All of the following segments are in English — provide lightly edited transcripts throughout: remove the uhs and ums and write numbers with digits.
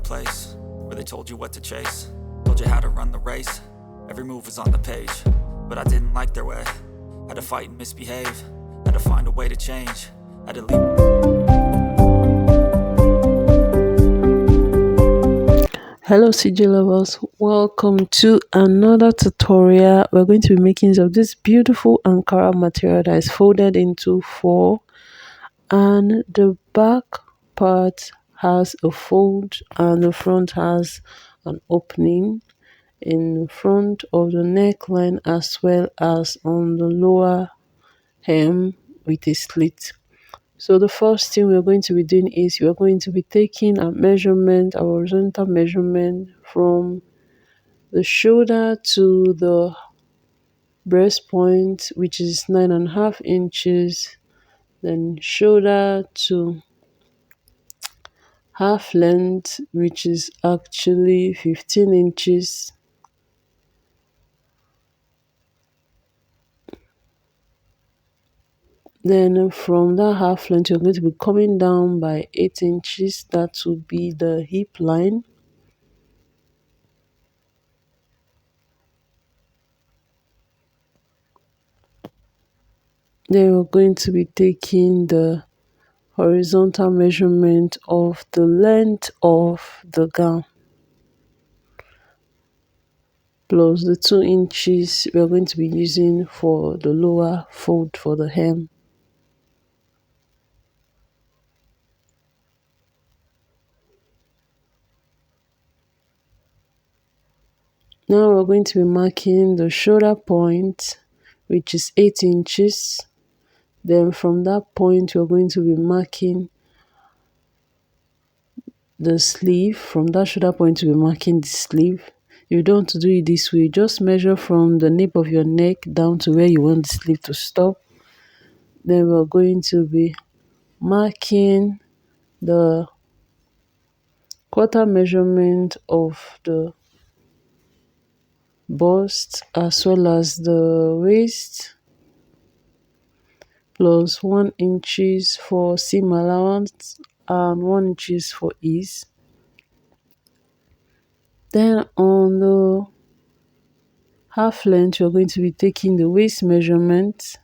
place where they told you what to chase, told you how to run the race. Every move was on the page, but I didn't like their way. Had to fight and misbehave, had to find a way to change, had to leave. Hello CJ lovers, welcome to another tutorial. We're going to be making use of this beautiful Ankara material that is folded into four, and the back part has a fold and the front has an opening in front of the neckline as well as on the lower hem with a slit. So the first thing we're going to be doing is we're going to be taking a measurement, a horizontal measurement from the shoulder to the breast point, which is 9.5 inches, then shoulder to half length, which is actually 15 inches. Then from that half length, you're going to be coming down by 8 inches. That will be the hip line. Then we're going to be taking the horizontal measurement of the length of the gown plus the 2 inches we are going to be using for the lower fold for the hem. Now we're going to be marking the shoulder point, which is 8 inches. Then from that point we're going to be marking the sleeve. From that shoulder point we'll be marking the sleeve. You don't do it this way, just measure from the nape of your neck down to where you want the sleeve to stop. Then we're going to be marking the quarter measurement of the bust as well as the waist, plus 1 inches for seam allowance and 1 inches for ease. Then on the half length we're going to be taking the waist measurement,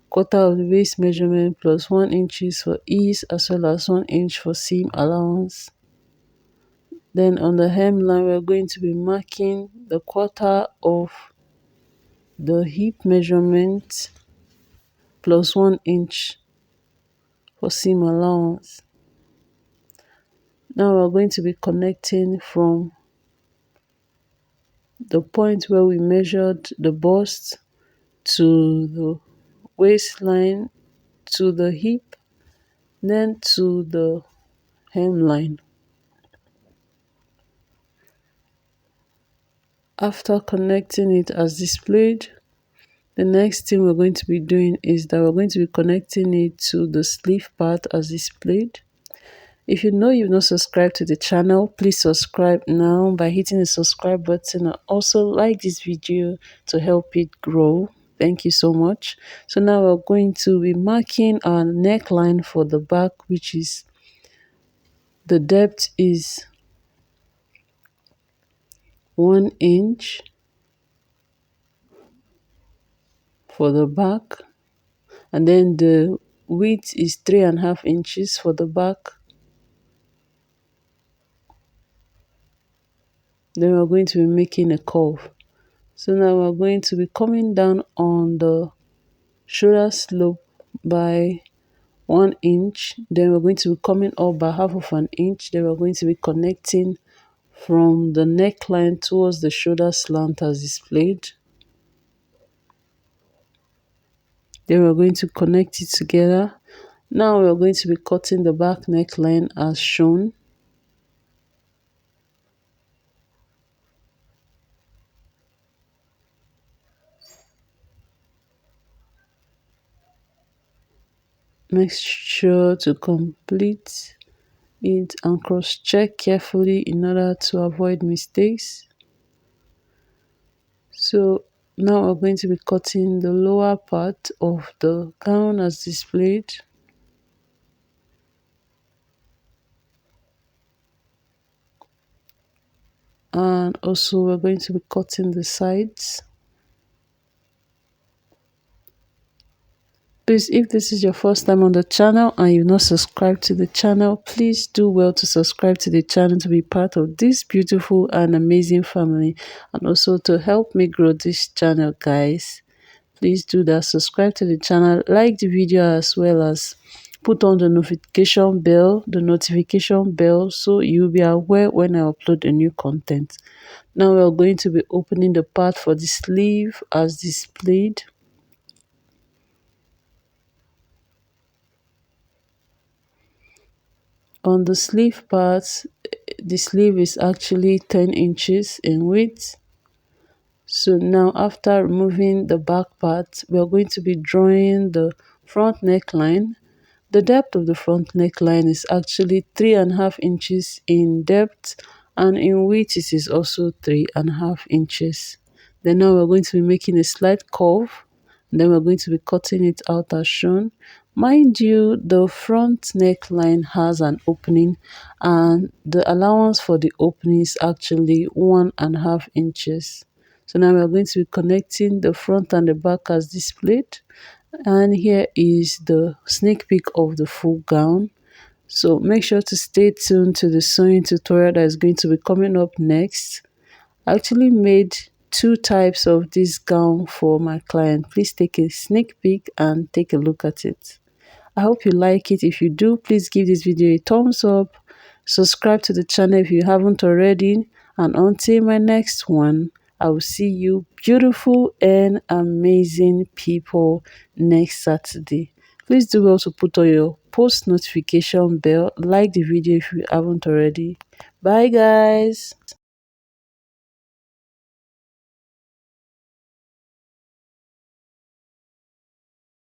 quarter of the waist measurement plus 1 inches for ease as well as 1 inch for seam allowance. Then on the hemline we're going to be marking the quarter of the hip measurement plus 1 inch for seam allowance. Now we're going to be connecting from the point where we measured the bust to the waistline to the hip, then to the hemline. After connecting it as displayed, the next thing we're going to be doing is that we're going to be connecting it to the sleeve part as displayed. If you know you've not subscribed to the channel, please subscribe now by hitting the subscribe button, and also like this video to help it grow. Thank you so much. So now we're going to be marking our neckline for the back, which is the depth is 1 inch for the back, and then the width is 3.5 inches for the back. Then we're going to be making a curve. So now we're going to be coming down on the shoulder slope by 1 inch. Then we're going to be coming up by half of an inch. Then we're going to be connecting from the neckline towards the shoulder slant as displayed. Then we're going to connect it together. Now we're going to be cutting the back neckline as shown. Make sure to complete it and cross check carefully in order to avoid mistakes. So now we're going to be cutting the lower part of the gown as displayed. and also we're going to be cutting the sides. Please, if this is your first time on the channel and you've not subscribed to the channel, please do well to subscribe to the channel to be part of this beautiful and amazing family, and also to help me grow this channel, guys. Please do that. Subscribe to the channel, like the video, as well as put on the notification bell so you'll be aware when I upload a new content. Now we're going to be opening the part for the sleeve as displayed. On the sleeve part, the sleeve is actually 10 inches in width. So now after removing the back part, we are going to be drawing the front neckline. The depth of the front neckline is actually 3.5 inches in depth, and in width it is also 3.5 inches. Then now we're going to be making a slight curve, and then we're going to be cutting it out as shown. Mind you, the front neckline has an opening, and the allowance for the opening is actually 1.5 inches. So now we're going to be connecting the front and the back as displayed. And here is the sneak peek of the full gown. So make sure to stay tuned to the sewing tutorial that is going to be coming up next. I actually made two types of this gown for my client. Please take a sneak peek and take a look at it. I hope you like it. If you do, please give this video a thumbs up. Subscribe to the channel if you haven't already. And until my next one, I will see you beautiful and amazing people next Saturday. Please do well to put on your post notification bell. Like the video if you haven't already. Bye guys.